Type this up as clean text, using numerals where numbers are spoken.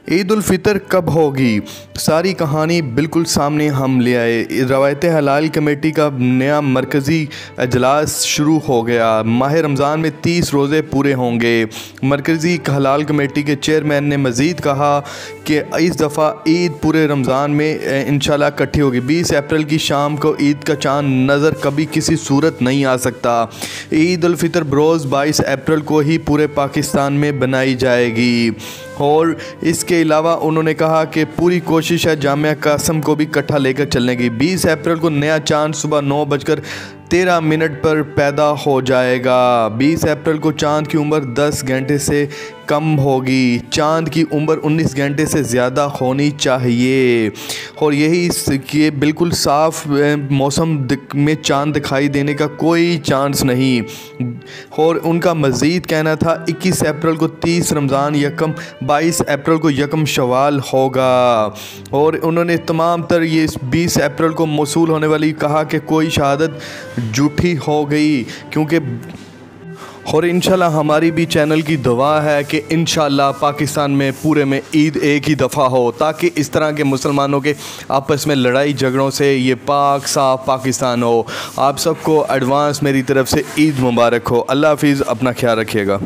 ईद उल फ़ितर कब होगी, सारी कहानी बिल्कुल सामने हम ले आए। रवायत हलाल कमेटी का नया मरकज़ी अजलास शुरू हो गया। माह रमज़ान में 30 रोज़े पूरे होंगे। मरकज़ी हलाल कमेटी के चेयरमैन ने मज़ीद कहा कि इस दफ़ा ईद पूरे रमज़ान में इंशाल्लाह इकट्ठी होगी। 20 अप्रैल की शाम को ईद का चाँद नज़र कभी किसी सूरत नहीं आ सकता। ईद उल फ़ितर बरोज़ 22 अप्रैल को ही पूरे पाकिस्तान में बनाई जाएगी। और इसके अलावा उन्होंने कहा कि पूरी कोशिश है जामिया कासिम को भी इकट्ठा लेकर चलने की। 20 अप्रैल को नया चाँद सुबह 9:13 पर पैदा हो जाएगा। 20 अप्रैल को चाँद की उम्र 10 घंटे से कम होगी। चाँद की उम्र 19 घंटे से ज़्यादा होनी चाहिए। और यही कि बिल्कुल साफ़ मौसम में चाँद दिखाई देने का कोई चांस नहीं। और उनका मज़ीद कहना था 21 अप्रैल को 30 रमज़ान यकम, 22 अप्रैल को यकम शवाल होगा। और उन्होंने तमाम तर ये 20 अप्रैल को मौसूल होने वाली कहा कि कोई शहादत झूठी हो गई, क्योंकि और इंशाल्लाह हमारी भी चैनल की दुआ है कि इंशाल्लाह पाकिस्तान में पूरे में ईद एक ही दफ़ा हो, ताकि इस तरह के मुसलमानों के आपस में लड़ाई झगड़ों से ये पाक साफ़ पाकिस्तान हो। आप सबको एडवांस मेरी तरफ़ से ईद मुबारक हो। अल्लाह हाफ़िज़, अपना ख्याल रखिएगा।